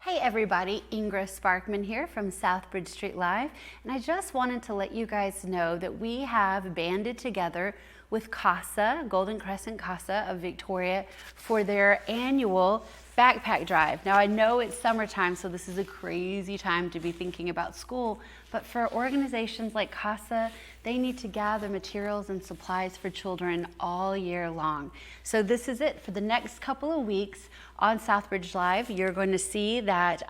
Hey everybody, Ingra Sparkman here from Southbridge Street Live, and I just wanted to let you guys know that we have banded together with CASA, Golden Crescent CASA of Victoria, for their annual backpack drive. Now I know it's summertime, so this is a crazy time to be thinking about school, but for organizations like CASA, they need to gather materials and supplies for children all year long. So this is it for the next couple of weeks. On Southbridge Live, you're going to see that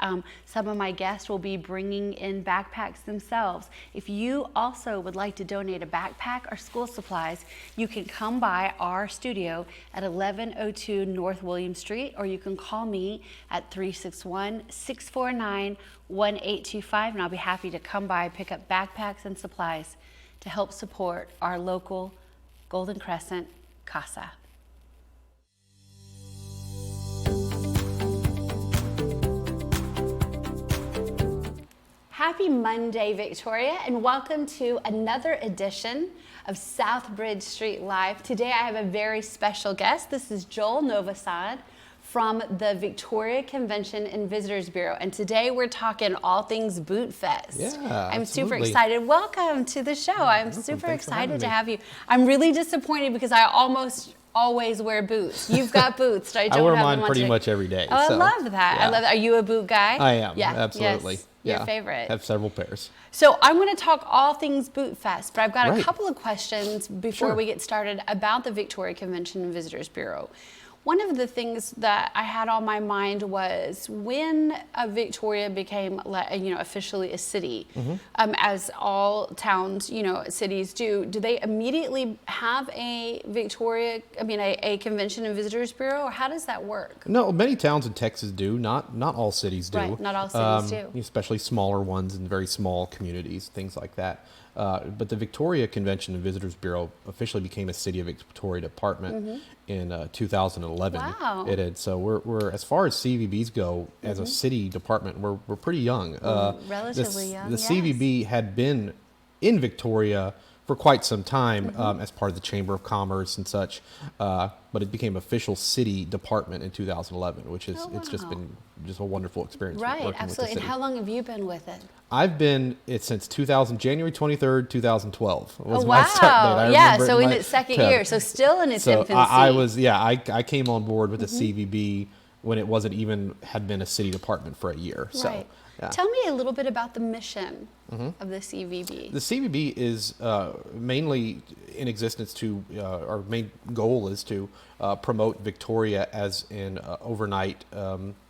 some of my guests will be bringing in backpacks themselves. If you also would like to donate a backpack or school supplies, you can come by our studio at 1102 North William Street, or you can call me at 361-649-1825, and I'll be happy to come by, pick up backpacks and supplies to help support our local Golden Crescent CASA. Happy Monday, Victoria, and welcome to another edition of Southbridge Street Live. Today I have a very special guest. This is Joel Novasad from the Victoria Convention and Visitors Bureau, and today we're talking all things Bootfest. Yeah, I'm super absolutely. excited. Welcome to the show. I'm super excited to have you. I'm really disappointed because I almost always wear boots. You've got boots. I don't I wear have mine them pretty much every day. Oh, so, I love that. yeah. I love that. Are you a boot guy? I am. Yeah, Absolutely. Yes. Yeah. Your favorite. I have several pairs. So I'm going to talk all things Bootfest, but I've got a Right. couple of questions before Sure. we get started about the Victoria Convention and Visitors Bureau. One of the things that I had on my mind was when Victoria became, officially a city, as all towns, cities do they immediately have a a Convention and Visitors Bureau, or how does that work? No, many towns in Texas do. Not all cities do. Right, not all cities do. Especially smaller ones and very small communities, things like that. But the Victoria Convention and Visitors Bureau officially became a City of Victoria department in 2011. Wow. It did. So we're as far as CVBs go, as a city department, we're pretty young. Relatively young, The yes. CVB had been in Victoria for quite some time as part of the Chamber of Commerce and such, but it became official city department in 2011, which is it's just wow. been just a wonderful experience. Right, working absolutely. With the And city. how long have you been with it? I've been it since January 23rd, 2012 was Oh, my start date. I yeah, remember so in my its second term. year, so still in its So infancy. I came on board with the CVB when it wasn't even had been a city department for a year. So, Right. yeah. Tell me a little bit about the mission of the CVB. The CVB is mainly in existence to, our main goal is to promote Victoria as an overnight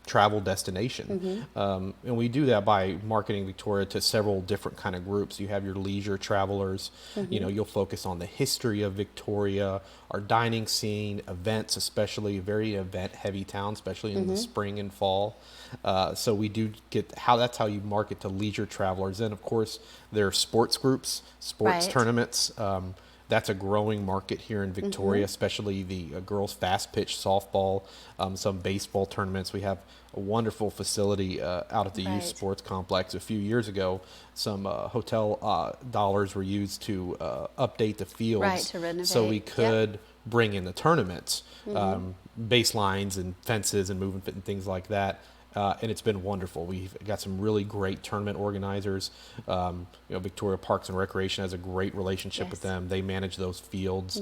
travel destination. And we do that by marketing Victoria to several different kind of groups. You have your leisure travelers, you'll focus on the history of Victoria, our dining scene, events, especially a very event heavy town, especially in the spring and fall. So we do that's how you market to leisure travelers. And of course, there are sports groups, sports Right. tournaments. That's a growing market here in Victoria, especially the girls fast pitch softball, some baseball tournaments. We have a wonderful facility out at the Right. youth sports complex. A few years ago, some hotel dollars were used to update the fields, Right, to renovate. so we Yep. could bring in the tournaments, baselines and fences and moving fit and things like that. And it's been wonderful. We've got some really great tournament organizers. Victoria Parks and Recreation has a great relationship with Yes. them. They manage those fields.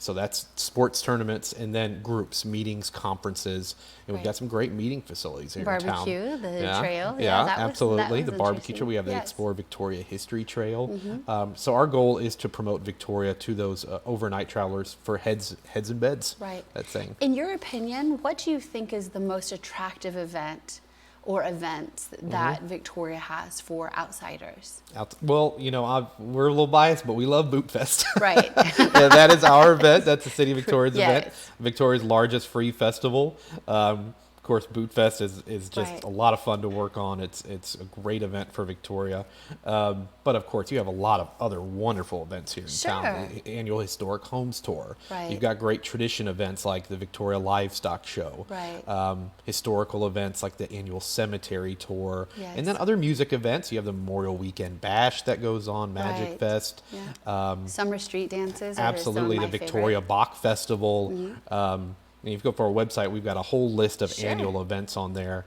So that's sports tournaments and then groups, meetings, conferences. And we've Right. got some great meeting facilities here in town. Barbecue, the trail. Yeah, that absolutely. was The barbecue interesting. trail. We have the Yes. Explore Victoria History Trail. So our goal is to promote Victoria to those overnight travelers for heads and beds. Right. That thing. In your opinion, what do you think is the most attractive event or events that Victoria has for outsiders? Well, we're a little biased, but we love Bootfest. Right. Yeah, that is our event. That's the City of Victoria's event. Yes. Victoria's largest free festival. Of course, Bootfest is just Right. a lot of fun to work on. It's a great event for Victoria. But of course, you have a lot of other wonderful events here in town. Sure. The annual Historic Homes Tour. Right. You've got great tradition events like the Victoria Livestock Show. Right. Historical events like the annual Cemetery Tour. Yes. And then other music events. You have the Memorial Weekend Bash that goes on, Magic Right. Fest. Yeah. Summer street dances. are Absolutely, some the of my Victoria favorite. Bach Festival. And if you go for our website, we've got a whole list of Sure. annual events on there.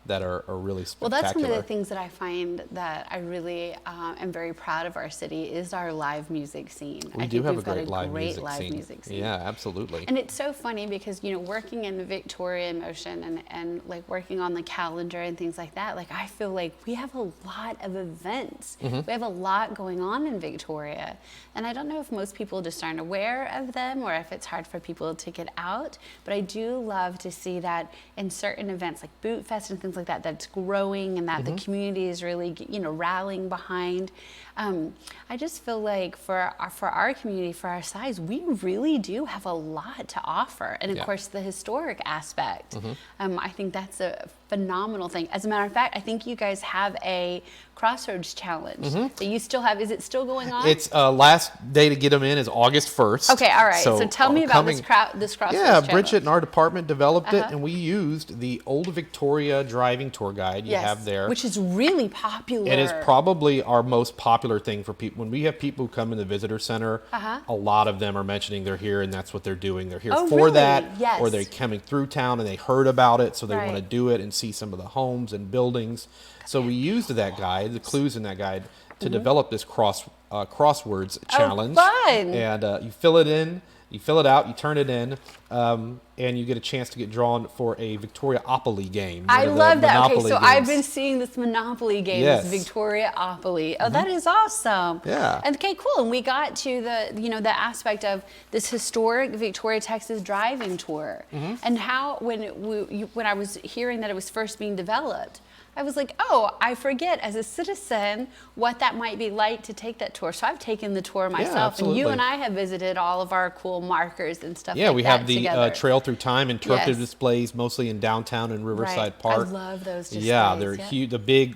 that are really Well, spectacular. that's one of the things that I find that I really am very proud of our city is our live music scene. We I do think have we've a got great live music music scene. scene. Yeah, absolutely. And it's so funny because, you know, working in the Victoria Motion and like working on the calendar and things like that, like I feel like we have a lot of events. We have a lot going on in Victoria. And I don't know if most people just aren't aware of them or if it's hard for people to get out, but I do love to see that in certain events like Bootfest and things like that, that's growing and that the community is really, you know, rallying behind. I just feel like for our community, for our size, we really do have a lot to offer. And of course, the historic aspect. I think that's a phenomenal thing. As a matter of fact, I think you guys have a Crossroads Challenge that you still have. Is it still going on? It's last day to get them in is August 1st. Okay, all right. So tell me about this Crossroads Challenge. Bridget in our department developed it, and we used the Old Victoria driving tour guide you have there. Which is really popular. It is probably our most popular thing for people. When we have people who come in the visitor center, a lot of them are mentioning they're here and that's what they're doing. They're here for really? that, Yes. or they're coming through town and they heard about it, so they want to Right. do it and see some of the homes and buildings. So we used that guide, the clues in that guide, to develop this crosswords challenge. Fun! And you fill it in, you fill it out, you turn it in, and you get a chance to get drawn for a Victoriaopoly game. I love that. Okay, Monopoly so I've games. been seeing this Monopoly game, Yes. this Victoriaopoly. Oh, that is awesome. Yeah. And okay, cool. And we got to the, you know, the aspect of this historic Victoria, Texas driving tour, and how when I was hearing that it was first being developed, I was like, oh, I forget as a citizen what that might be like to take that tour. So I've taken the tour myself, and you absolutely. and I have visited all of our cool markers and stuff. Yeah, like we that have the together. Trail Through Time interactive Yes. displays, mostly in downtown and Riverside Right. Park. I love those displays. Yeah, they're huge. The big,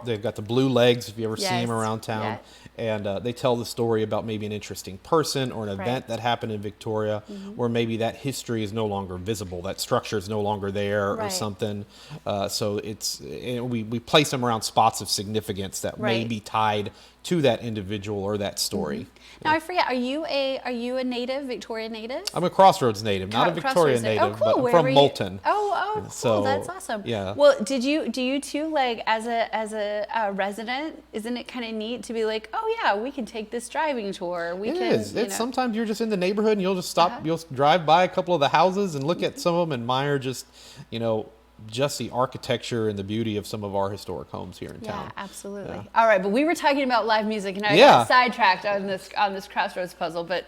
they've got the blue legs, if you ever see Yes. them around town. Yes. And they tell the story about maybe an interesting person or an event that happened in Victoria, where maybe that history is no longer visible, that structure is no longer there or Right. something. So we place them around spots of significance that may Right. be tied to that individual or that story. Now I forget. Are you a native, Victoria native? I'm a Crossroads native, not a Victoria Crossroads native, Oh, cool. but I'm Where from were you? Moulton. Oh, cool. So, That's awesome. yeah. Well, do you too, like as a resident? Isn't it kind of neat to be like, oh yeah, we can take this driving tour. We It can. is. you It's know. sometimes you're just in the neighborhood and you'll just stop. You'll drive by a couple of the houses and look at some of them, admire just the architecture and the beauty of some of our historic homes here in Yeah, town. absolutely. Yeah. All right, but we were talking about live music, and I Yeah. got sidetracked on this Crossroads puzzle. But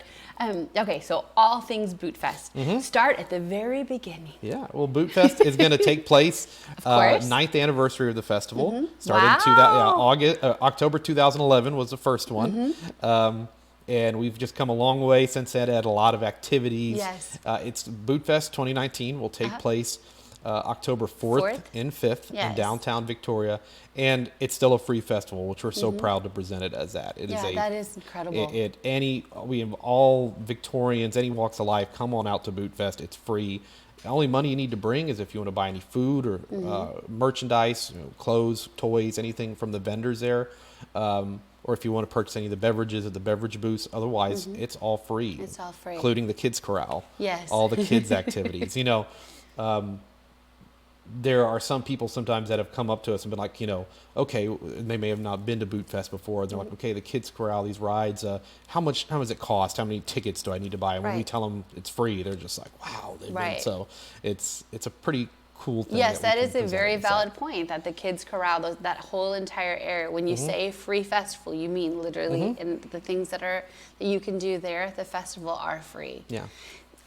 okay, so all things Bootfest. Start at the very beginning. Yeah. Well, Bootfest is going to take place course. 9th anniversary of the festival. Started Wow. October 2011 was the first one. And we've just come a long way since then. Had a lot of activities. Yes. It's Bootfest 2019 will take place October 4th and 5th in Yes. downtown Victoria, and it's still a free festival, which we're so proud to present it as that. It is That is incredible. we have all Victorians, any walks of life, come on out to Bootfest. It's free. The only money you need to bring is if you want to buy any food or merchandise, clothes, toys, anything from the vendors there. Or if you want to purchase any of the beverages at the beverage booths. Otherwise, it's all free. It's all free. Including the kids' corral. Yes. All the kids' activities. There are some people sometimes that have come up to us and been like, okay, they may have not been to Bootfest before. They're like, okay, the kids' corral, these rides, how much does it cost? How many tickets do I need to buy? And when we Right. tell them it's free, they're just like, wow. Right. So it's a pretty cool thing. Yes, that we is can a present very as that. valid point that the kids corral, that whole entire area, when you say free festival, you mean literally, and the things that you can do there at the festival are free. Yeah.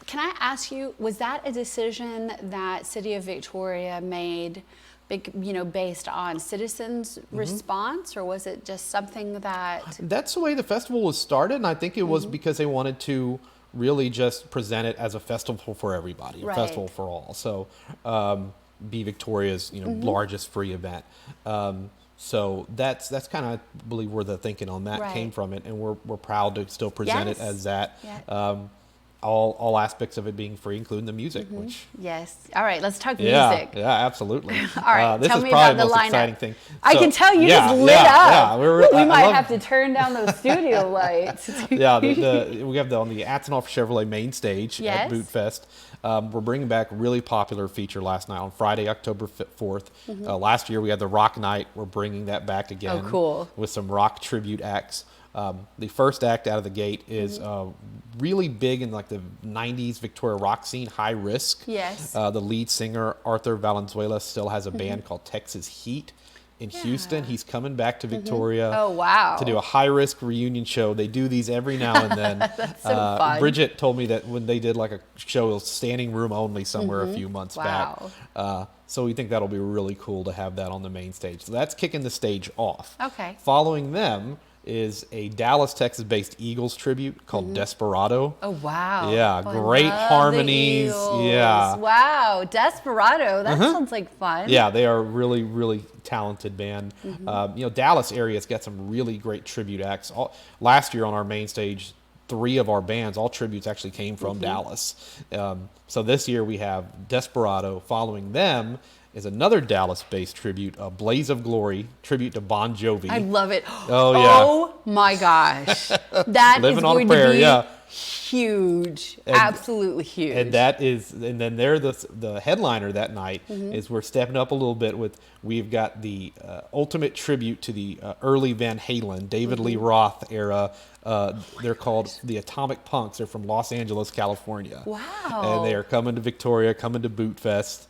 Can I ask you, was that a decision that City of Victoria made, based on citizens' response, or was it just something that? That's the way the festival was started, and I think it was because they wanted to really just present it as a festival for everybody, a Right. festival for all. So, be Victoria's largest free event. So that's kind of, I believe, where the thinking on that Right. came from it, and we're proud to still present it Yes. as that. Yeah. all aspects of it being free, including the music, which Yes. All right, let's talk yeah, music. yeah, absolutely. All right, this tell is me probably about the the most lineup. exciting thing. I So, can tell you yeah, just lit yeah, up. Yeah, We might love, have to turn down those studio lights. yeah, we have on the Atzenhoff Chevrolet main stage Yes. at Bootfest. We're bringing back a really popular feature last night on Friday, October 4th. Last year we had the Rock Night. We're bringing that back again. Oh, cool. With some rock tribute acts. The first act out of the gate is really big in like the 90s Victoria rock scene, High Risk. Yes. The lead singer, Arthur Valenzuela, still has a band called Texas Heat in Houston. He's coming back to Victoria Oh, wow. to do a High Risk reunion show. They do these every now and then. That's so fun. Bridget told me that when they did like a show, standing room only somewhere a few months Wow. back. So we think that'll be really cool to have that on the main stage. So that's kicking the stage off. Okay. Following them is a Dallas, Texas-based Eagles tribute called Desperado. Oh, wow. Yeah, Oh, I great love the harmonies. Eagles. Yeah. Wow. Desperado. That sounds like fun. Yeah, they are a really, really talented band. Dallas area's got some really great tribute acts. Last year on our main stage, 3 of our bands, all tributes actually came from Dallas. So this year we have Desperado. Following them is another Dallas-based tribute, Blaze of Glory, tribute to Bon Jovi. I love it. Oh, yeah. Oh, my gosh. That Living is on a going Prayer, to be yeah. huge. Absolutely huge. And then they're the headliner that night. Is we're stepping up a little bit we've got the ultimate tribute to the early Van Halen, David Lee Roth era. They're called the Atomic Punks. They're from Los Angeles, California. Wow. And they are coming to Victoria, coming to Bootfest.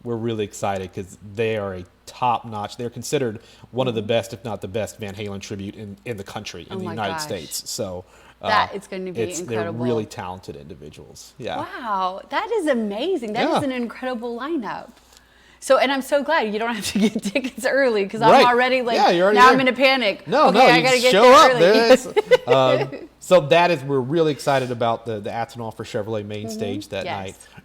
We're really excited because they are a top-notch. They're considered one of the best, if not the best, Van Halen tribute in the country, in the United gosh. States. So That is going to be incredible. They're really talented individuals. Yeah. Wow, that is amazing. That is Yeah. an incredible lineup. So, and I'm so glad you don't have to get tickets early because Right. I'm already like, Yeah, you're already now there. I'm in a panic. No, okay, no, I you gotta get show there up. early. So we're really excited about the Atzenhoff Chevrolet main stage that Yes.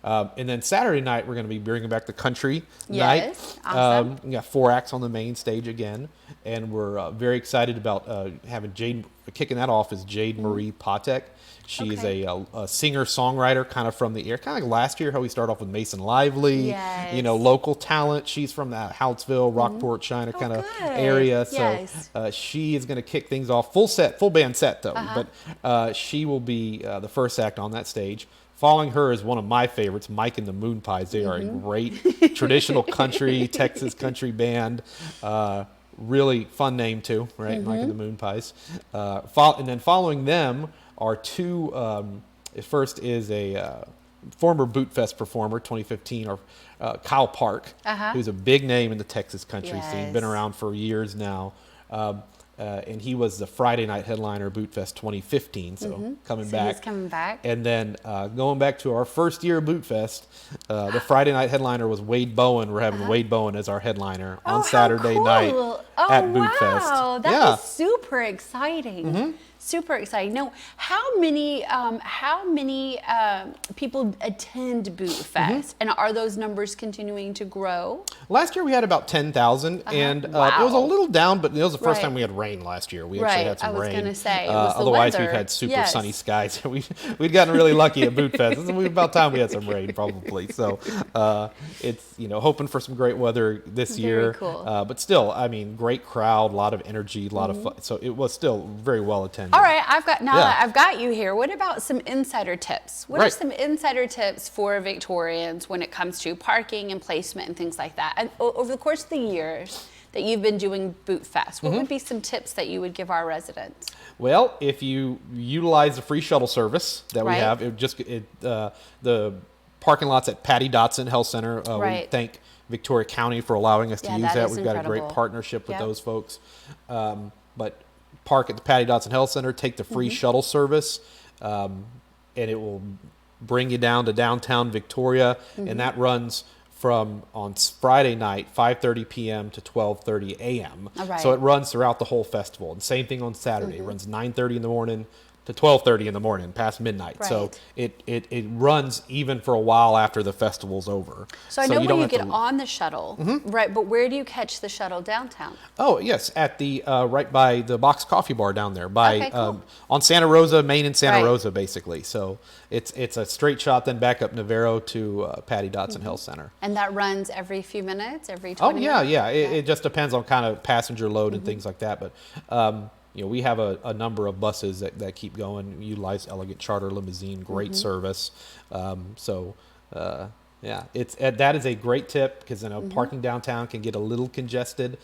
night. And then Saturday night, we're going to be bringing back the country Yes, night. awesome. We got 4 acts on the main stage again. And we're very excited about having kicking that off is Jade Marie Patek. She is Okay. a singer-songwriter kind of from the area. Kind of like last year how we started off with Mason Lively, Yes. local talent. She's from that Houtsville, Rockport, China kind of good. area. So Yes. she is going to kick things off. Full band set though. But she will be the first act on that stage. Following her is one of my favorites, Mike and the Moon Pies. They are a great traditional country, Texas country band. Really fun name too, right? Mike and the Moon Pies. And then following them are 2. First is a former Bootfest performer, 2015, or Kyle Park, who's a big name in the Texas country scene, been Yes. around for years now. And he was the Friday night headliner Bootfest 2015, so coming So back. he's coming back. And then going back to our first year of Bootfest, the Friday night headliner was Wade Bowen. We're having Wade Bowen as our headliner on Oh, how Saturday cool. night at Bootfest. Wow, that Yeah. is super exciting. Super exciting. Now, how many people attend Bootfest, and are those numbers continuing to grow? Last year we had about 10,000, and it was a Wow. little down, but it was the first Right. time we had rain last year. We actually Right, had some I was rain. gonna say, it was the Otherwise, we've weather. had super Yes. sunny skies. We'd gotten really lucky at Bootfest. It was about time we had some rain, probably. So it's hoping for some great weather this Very year. cool. But still, I mean, great crowd, a lot of energy, a lot of fun. So it was still very well attended. All right, now Yeah. that I've got you here, what about some insider tips? What are Right. some insider tips for Victorians when it comes to parking and placement and things like that? And over the course of the years that you've been doing Bootfest, what would be some tips that you would give our residents? Well, if you utilize the free shuttle service that we Right. have, the parking lots at Patty Dotson Health Center. We Right. thank Victoria County for allowing us to Yeah, use that that. is We've got a great incredible. partnership with Yep. those folks. But park at the Patty Dotson Health Center, take the free shuttle service, and it will bring you down to downtown Victoria, and that runs from on Friday night 5:30 p.m. to 12:30 a.m. All right. So it runs throughout the whole festival. And same thing on Saturday. It runs 9:30 in the morning to 12:30 in the morning, past midnight. So Right. it runs even for a while after the festival's over. So I know don't when you have get to- on the shuttle, right? But where do you catch the shuttle downtown? Oh yes, at the right by the Box Coffee Bar down there, by Okay, cool. on Santa Rosa, Main and Santa Right. Rosa, basically. So it's a straight shot, then back up Navarro to Patty Dotson Health Center. And that runs every few minutes, every Oh 20 yeah, minutes? yeah. It just depends on kind of passenger load and things like that. But we have a number of buses that keep going. We utilize Elegant Charter Limousine, great service. Yeah, that is a great tip because parking downtown can get a little congested.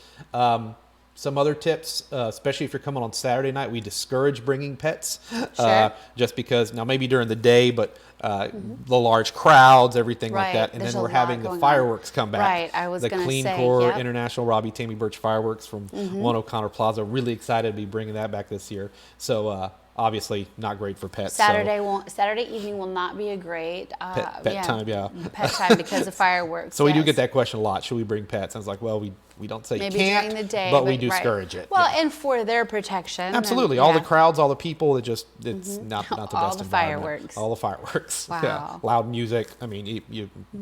Some other tips, especially if you're coming on Saturday night, we discourage bringing pets, Sure. just because now maybe during the day, but the large crowds, everything like Right. that, and There's then a we're lot having the going on. fireworks come back. Right, I was the gonna Clean say, Core yep. International Robbie Tammy Birch fireworks from One O'Connor Plaza. Really excited to be bringing that back this year. So obviously not great for pets. Saturday evening will not be a great Pet time, yeah. pet time because of fireworks. So we do yes. get that question a lot. Should we bring pets? I was like, well, we don't say Maybe you can't, during the day, but we do right. discourage it. Well, yeah. and for their protection. Absolutely. and- All the yeah. crowds, all the people, it's not the All best the environment. fireworks. All the fireworks. Wow. Yeah. Loud music. I mean,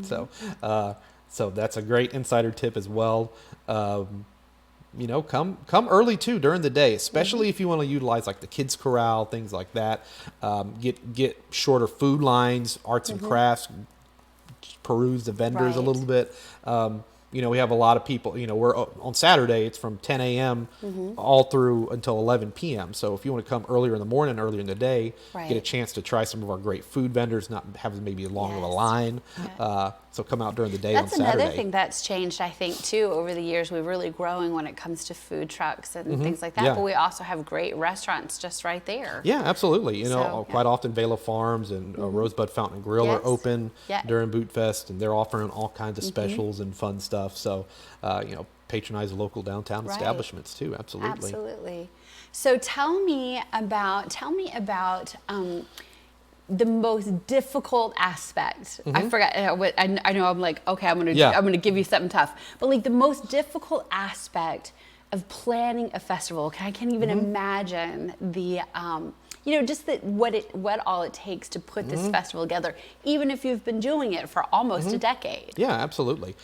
so that's a great insider tip as well. Come early too during the day, especially if you want to utilize like the kids corral, things like that. Get shorter food lines, arts and crafts, peruse the vendors a Right. little bit. We have a lot of people, we're on Saturday, it's from 10 a.m. All through until 11 p.m. So if you want to come earlier in the morning, earlier in the day, Right. get a chance to try some of our great food vendors, not have maybe long of a Yes. line. Yeah. So come out during the day That's on Saturday. another thing that's changed, I think, too, over the years. We're really growing when it comes to food trucks and things like that. Yeah. But we also have great restaurants just right there. Yeah, absolutely. So, Quite often Vela Farms and Rosebud Fountain and Grill Yes. are open Yeah. during Bootfest, and they're offering all kinds of specials and fun stuff. So, patronize local downtown Right. establishments too. Absolutely. Absolutely. So tell me about the most difficult aspect. I forgot. I know. I'm like, okay, I'm gonna give you something tough. But like the most difficult aspect of planning a festival. I can't even imagine the. Just what all it takes to put this festival together, even if you've been doing it for almost a decade. Yeah, absolutely.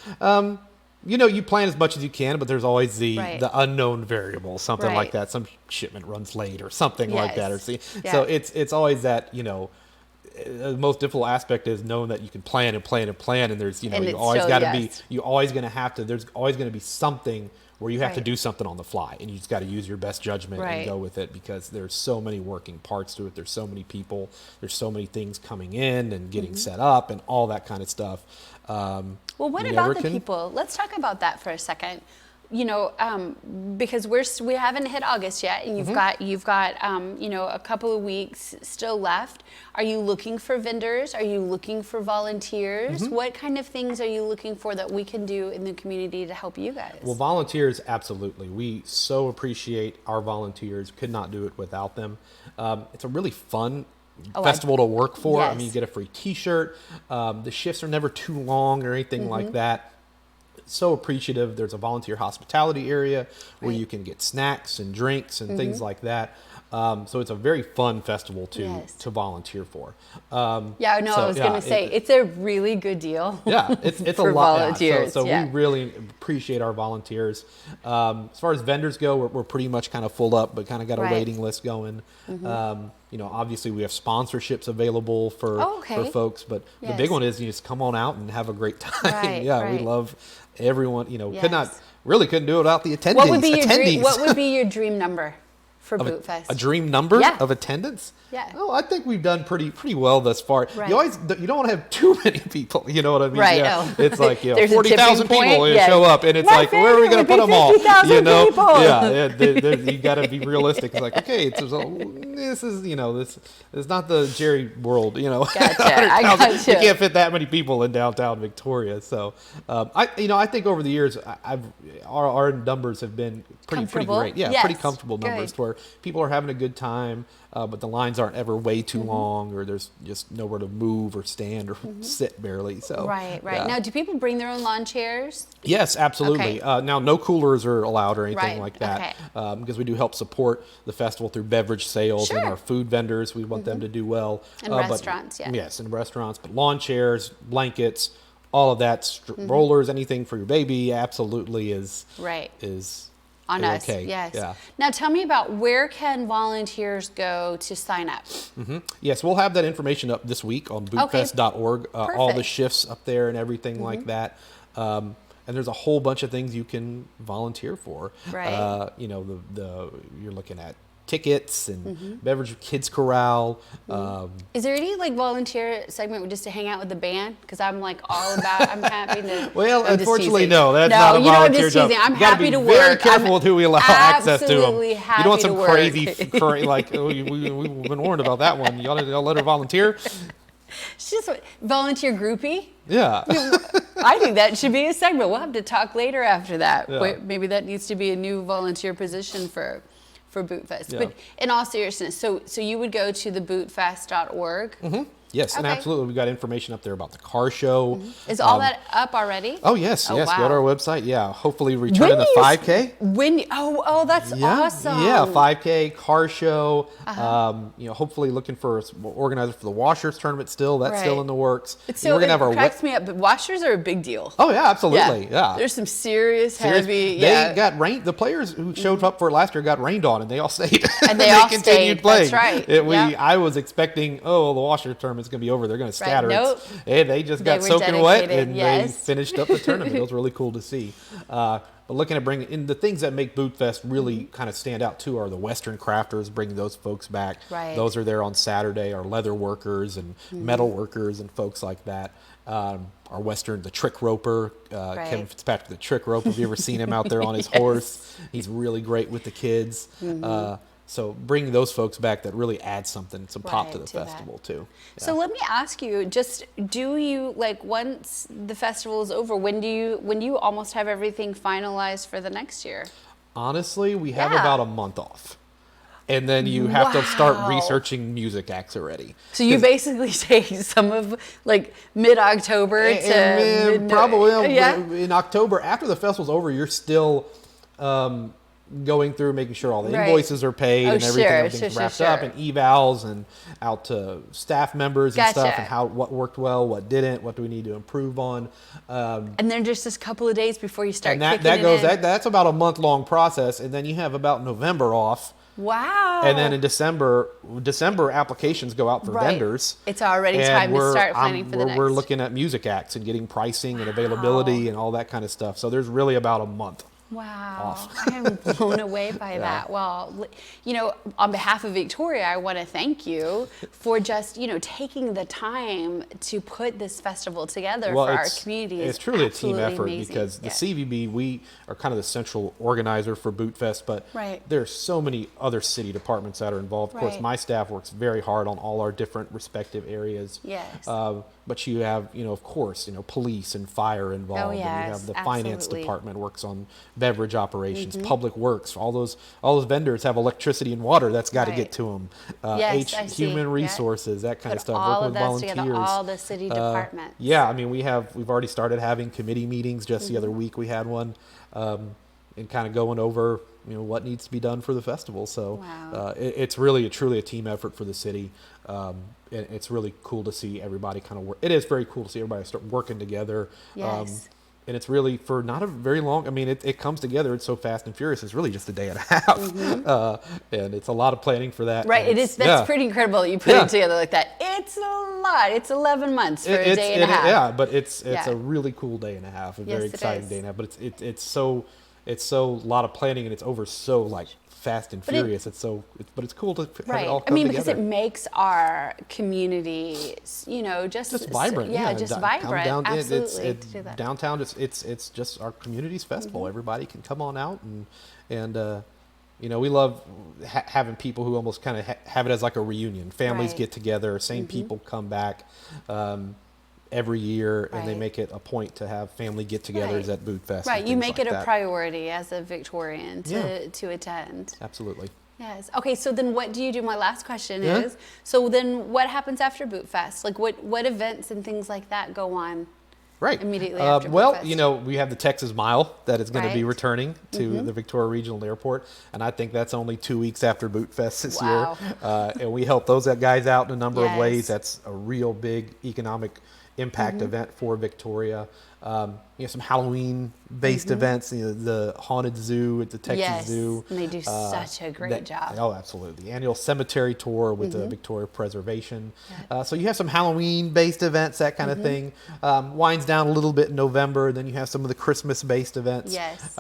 You plan as much as you can, but there's always the Right. unknown variable, something like Right. that. Some shipment runs late or something like that. Yes. So Yeah. it's always that, the most difficult aspect is knowing that you can plan and plan and plan, and there's And you it's always still- got to yes. be, you always going to have to. There's always going to be something where you have to Right. do something on the fly, and you just got to use your best judgment and Right. go with it, because there's so many working parts to it. There's so many people. There's so many things coming in and getting set up and all that kind of stuff. Well, what you about never the can- people? Let's talk about that for a second. Because we haven't hit August yet, and you've got a couple of weeks still left. Are you looking for vendors? Are you looking for volunteers? What kind of things are you looking for that we can do in the community to help you guys? Well, volunteers, absolutely. We so appreciate our volunteers. Could not do it without them. It's a really fun festival to work for. I mean, you Yes. get a free T-shirt. The shifts are never too long or anything like that. So appreciative. There's a volunteer hospitality area where Right. you can get snacks and drinks and things like that. So it's a very fun festival Yes. to volunteer for. Yeah, no, I was going to say, it's a really good deal. Yeah, it's a for lot. volunteers, So yeah. we really appreciate our volunteers. As far as vendors go, we're pretty much kind of full up, but kind of got a Right. waiting list going. Obviously we have sponsorships available for folks, but the big Yes. one is you just come on out and have a great time. Right, Yeah, right. we love everyone. Yes. Couldn't do it without the attendees. What would be your dream? attendees. What would be your dream number for Of Bootfest? a dream number Yeah. of attendance? Yeah. Oh, I think we've done pretty well thus far. Right. You don't want to have too many people. You know what I mean? Right, Yeah. oh. It's like There's a 40,000 tipping people point, yes. show up, and it's My like, where are we going to favorite put would them be all? 50,000 people. Yeah. You got to be realistic. It's like, okay, this is not the Jerry world. Gotcha. I 100,000. gotcha. We can't fit that many people in downtown Victoria. So, I think over the years, our numbers have been pretty Comfortable? great. Yeah, Yes. pretty comfortable numbers Good. where people are having a good time, but the lines aren't ever way too long, or there's just nowhere to move or stand or sit barely. So Right. yeah. Now, do people bring their own lawn chairs? Yes, absolutely. Okay. Now, no coolers are allowed or anything Right, like that, okay. because we do help support the festival through beverage sales and Sure. our food vendors. We want them to do well. And but- restaurants, yeah. Yes, and restaurants. But lawn chairs, blankets, all of that, rollers, anything for your baby, absolutely is Right. is On us, okay. yes. Yeah. Now, tell me about where can volunteers go to sign up? Yes, we'll have that information up this week on bootfest.org. All the Perfect. shifts up there and everything like that. And there's a whole bunch of things you can volunteer for. Right. You know, the you're looking at tickets and beverage kids corral. Is there any like volunteer segment just to hang out with the band? Because I'm like all about. I'm happy to. Well, I'm just unfortunately, teasing. no. That's not a you know, I'm volunteer just job. teasing. I'm You gotta happy be to very work. careful I'm with who we allow access to them. absolutely You happy don't want to some work. crazy, like we've been warned about that one. Y'all let her volunteer. It's just volunteer groupie. Yeah. I think that should be a segment. We'll have to talk later after that. Yeah. Wait, maybe that needs to be a new volunteer position for Bootfest. Yeah. But in all seriousness, so you would go to the bootfest.org. Yes, and Okay. absolutely. We've got information up there about the car show. Is all that up already? Oh, yes, Oh, yes. wow. Go to our website. Yeah, hopefully returning the do you 5K. That's awesome. Yeah, 5K car show. Uh-huh. Hopefully looking for organizer for the Washers tournament still. That's still Right. in the works. It's And so we're gonna have our it cracks me up, but washers are a big deal. Oh yeah, absolutely. Yeah. There's some serious, Serious- heavy. They got rained. The players who showed up for it last year got rained on, and they all stayed. And they all continued stayed. playing. That's right. Yep. I was expecting, the Washers tournament's gonna be over. They're gonna scatter. Nope. Hey, they just They got were soaking wet, dedicated, and yes. they finished up the tournament. It was really cool to see. But looking at bringing in the things that make Bootfest really kind of stand out too are the Western crafters, bringing those folks back. Right. Those are there on Saturday. Our leather workers and metal workers and folks like that. Our Western, the trick roper, Right. Kevin Fitzpatrick, the trick rope. Have you ever seen him out there on his horse? He's really great with the kids. So bringing those folks back, that really adds some pop Right, to the to that. festival too. So let me ask you, do you like once the festival is over, when do you almost have everything finalized for the next year? Honestly, we have Yeah. about a month off. And then you have to start Wow. researching music acts already. So you basically take some of like mid-October to And probably yeah. in October, after the festival's over, you're still going through making sure all the Right. invoices are paid Oh, and everything, sure, everything's sure, wrapped sure. up, and evals and out to staff members and stuff, Gotcha. and what worked well, what didn't, what do we need to improve on. And then just a couple of days before you start And that kicking goes it in. that's about a month-long process, and then you have about November off. Wow. And then in December applications go out for Right. vendors. It's already And time to start planning for the we're next. looking at music acts and getting pricing and availability and all that kind of stuff. So there's really about a month. Wow, off. I am blown away by that. Well, on behalf of Victoria, I want to thank you for just, taking the time to put this festival together for our community. It's truly a team absolutely effort amazing. because the Yeah. CVB, we are kind of the central organizer for Bootfest, but Right. there's so many other city departments that are involved. Of course, Right. my staff works very hard on all our different respective areas. Yes. But you have, of course, police and fire involved. Oh, And you yes, have the finance absolutely. department works on beverage operations, public works. All those vendors have electricity and water that's got to Right. get to them. Yes, I see. Human Yeah. resources, that kind Put of stuff. all Working of with that volunteers. together, all the city departments. Yeah, I mean, we've already started having committee meetings. Just the other week we had one, and kind of going over what needs to be done for the festival. So Wow. it's really truly a team effort for the city. And it's really cool to see everybody kind of work. It is very cool to see everybody start working together. Yes. And it's really for not a very long. I mean, it comes together. It's so fast and furious. It's really just a day and a half, and it's a lot of planning for that. Right, and it is. That's pretty incredible that you put Yeah. it together like that. It's a lot. It's 11 months for a day and a half. Yeah, but it's Yeah. a really cool day and a half, a Yes, very it exciting is. day and a half. But it's so a lot of planning, and it's over so like fast and But it- furious. But it's cool to have Right. it all I come mean, together. because it makes our community, just vibrant. Yeah, just come vibrant. down- Absolutely. it's to do that. downtown. It's just our community's festival. Everybody can come on out and we love having people who almost kind of have it as like a reunion. Families Right. get together, same people come back. every year, and they Right. make it a point to have family get-togethers Right. at Bootfest. Right, and you things make like it a that. priority as a Victorian Yeah. to attend. Absolutely. Yes. Okay, so then what do you do? My last question Yeah. is, so then what happens after Bootfest? Like what events and things like that go on Right. immediately after Well, Bootfest? we have the Texas Mile that is going to be Right. returning to the Victoria Regional Airport, and I think that's only 2 weeks after Bootfest this Wow. year. And we help those guys out in a number of ways. Yes. That's a real big economic impact event for Victoria. Some Halloween-based events. The haunted zoo at the Texas Yes, Zoo. and they do such a great job. Oh, absolutely. The annual cemetery tour with the Victoria Preservation. So you have some Halloween-based events, that kind of thing. Winds down a little bit in November. Then you have some of the Christmas-based events. Yes.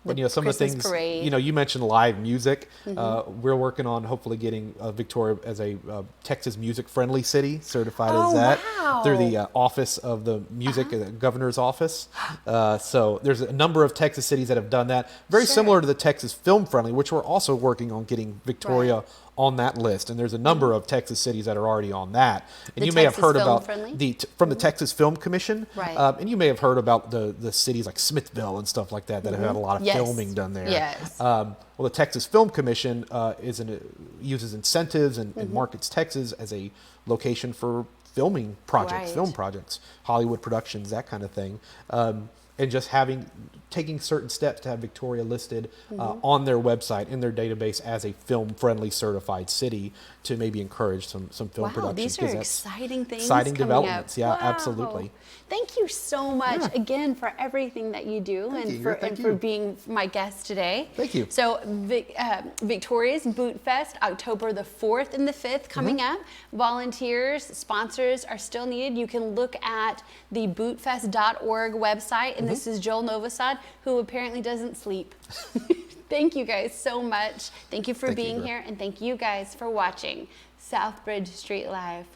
But some Christmas of the things, parade. you mentioned live music. We're working on hopefully getting Victoria as a Texas music-friendly city, certified as Oh, that wow. through the Office of the Music, Governor's Office. So there's a number of Texas cities that have done that. Very Sure. similar to the Texas Film Friendly, which we're also working on getting Victoria Right. on that list. And there's a number of Texas cities that are already on that. And The you may have Texas heard Film about Friendly? from the Texas Film Commission. Right. And you may have heard about the cities like Smithville and stuff like that that have had a lot of Yes. filming done there. Yes. Well, the Texas Film Commission uses incentives and markets Texas as a location for filming projects, Right. film projects, Hollywood productions, that kind of thing. And just taking certain steps to have Victoria listed on their website, in their database, as a film-friendly certified city to maybe encourage some film Wow, productions. these 'cause are that's exciting things exciting coming developments. up. Yeah, Wow. absolutely. Thank you so much Yeah. again for everything that you do Thank and you. for Thank for you. being my guest today. Thank you. So Victoria's Bootfest, October the 4th and the 5th coming up. Volunteers, sponsors are still needed. You can look at the bootfest.org website, and this is Joel Novasad, who apparently doesn't sleep. Thank you guys so much. Thank you for Thank you, being Ingrid. here, and thank you guys for watching Southbridge Street Live.